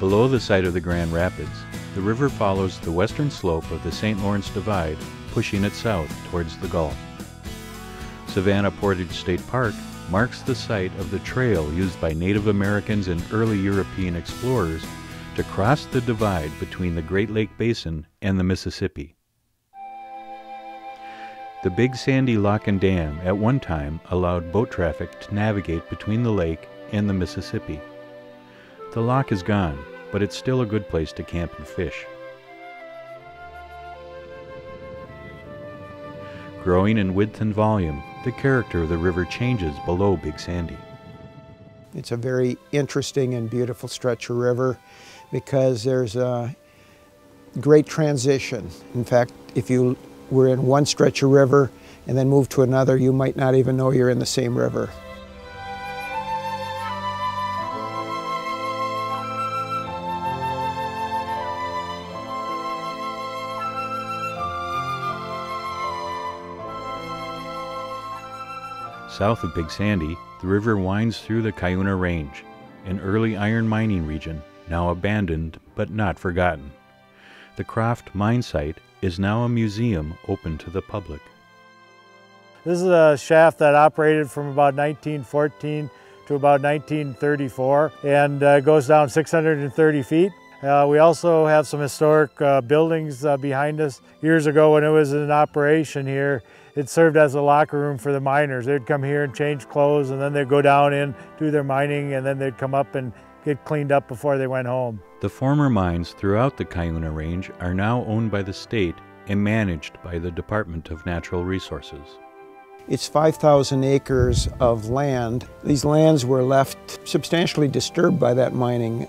Below the site of the Grand Rapids, the river follows the western slope of the St. Lawrence Divide, pushing it south towards the Gulf. Savannah Portage State Park marks the site of the trail used by Native Americans and early European explorers to cross the divide between the Great Lake Basin and the Mississippi. The Big Sandy Lock and Dam at one time allowed boat traffic to navigate between the lake and the Mississippi. The lock is gone, but it's still a good place to camp and fish. Growing in width and volume, the character of the river changes below Big Sandy. It's a very interesting and beautiful stretch of river because there's a great transition. In fact, if you were in one stretch of river and then move to another, you might not even know you're in the same river. South of Big Sandy, the river winds through the Cuyuna Range, an early iron mining region, now abandoned but not forgotten. The Croft mine site is now a museum open to the public. This is a shaft that operated from about 1914 to about 1934 and goes down 630 feet. We also have some historic buildings behind us. Years ago when it was in operation here, it served as a locker room for the miners. They'd come here and change clothes, and then they'd go down in, do their mining, and then they'd come up and get cleaned up before they went home. The former mines throughout the Cuyuna Range are now owned by the state and managed by the Department of Natural Resources. It's 5,000 acres of land. These lands were left substantially disturbed by that mining.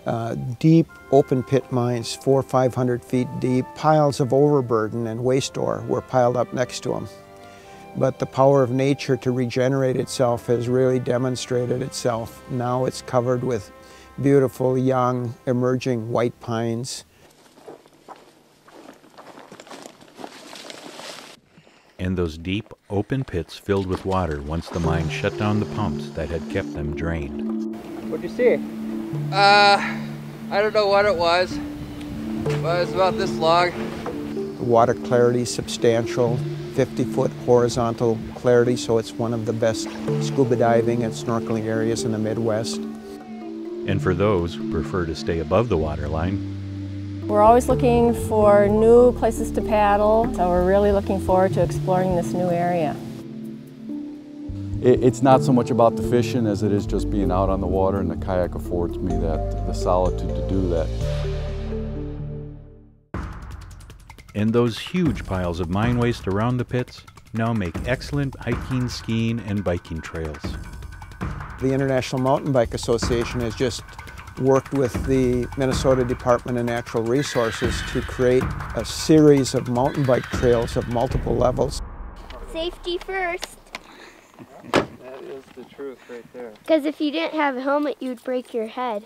Deep open pit mines, 400 or 500 feet deep. Piles of overburden and waste ore were piled up next to them. But the power of nature to regenerate itself has really demonstrated itself. Now it's covered with beautiful, young, emerging white pines. And those deep, open pits filled with water once the mine shut down the pumps that had kept them drained. What'd you see? I don't know what it was, but it was about this long. The water clarity is substantial. 50-foot horizontal clarity, so it's one of the best scuba diving and snorkeling areas in the Midwest. And for those who prefer to stay above the waterline, we're always looking for new places to paddle, so we're really looking forward to exploring this new area. It's not so much about the fishing as it is just being out on the water, and the kayak affords me the solitude to do that. And those huge piles of mine waste around the pits now make excellent hiking, skiing, and biking trails. The International Mountain Bike Association has just worked with the Minnesota Department of Natural Resources to create a series of mountain bike trails of multiple levels. Safety first. That is the truth right there. Because if you didn't have a helmet, you'd break your head.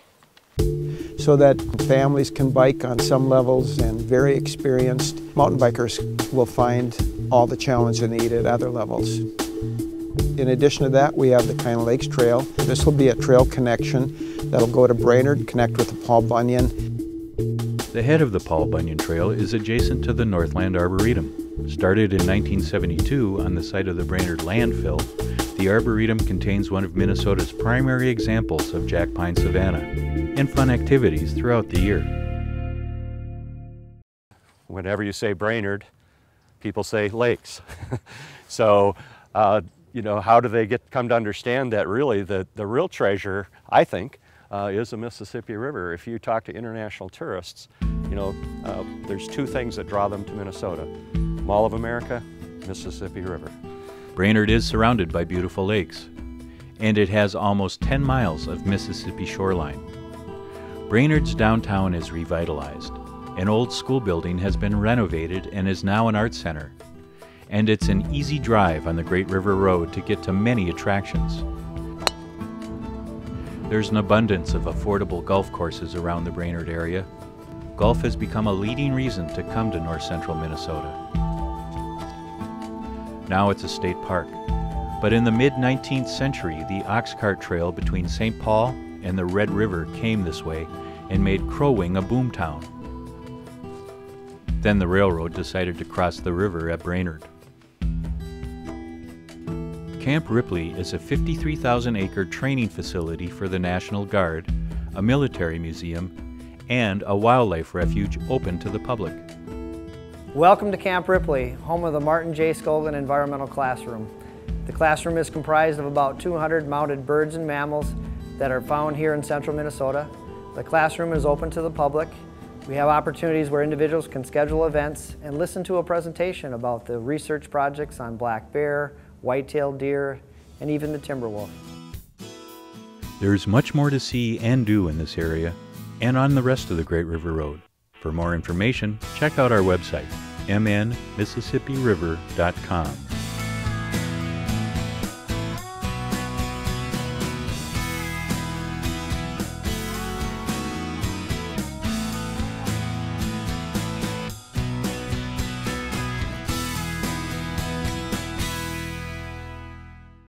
So that families can bike on some levels, and very experienced mountain bikers will find all the challenge they need at other levels. In addition to that, we have the Cuyuna Lakes Trail. This will be a trail connection that'll go to Brainerd, connect with the Paul Bunyan. The head of the Paul Bunyan Trail is adjacent to the Northland Arboretum. Started in 1972 on the site of the Brainerd landfill, the Arboretum contains one of Minnesota's primary examples of jack pine savanna and fun activities throughout the year. Whenever you say Brainerd, people say lakes. So, you know, how do they come to understand that really the real treasure, I think, is the Mississippi River? If you talk to international tourists, you know, there's two things that draw them to Minnesota: Mall of America, Mississippi River. Brainerd is surrounded by beautiful lakes, and it has almost 10 miles of Mississippi shoreline. Brainerd's downtown is revitalized. An old school building has been renovated and is now an art center. And it's an easy drive on the Great River Road to get to many attractions. There's an abundance of affordable golf courses around the Brainerd area. Golf has become a leading reason to come to north central Minnesota. Now it's a state park, but in the mid-19th century, the ox cart trail between St. Paul and the Red River came this way and made Crow Wing a boomtown. Then the railroad decided to cross the river at Brainerd. Camp Ripley is a 53,000-acre training facility for the National Guard, a military museum, and a wildlife refuge open to the public. Welcome to Camp Ripley, home of the Martin J. Scogan Environmental Classroom. The classroom is comprised of about 200 mounted birds and mammals that are found here in central Minnesota. The classroom is open to the public. We have opportunities where individuals can schedule events and listen to a presentation about the research projects on black bear, white-tailed deer, and even the timber wolf. There's much more to see and do in this area and on the rest of the Great River Road. For more information, check out our website, mnmississippiriver.com.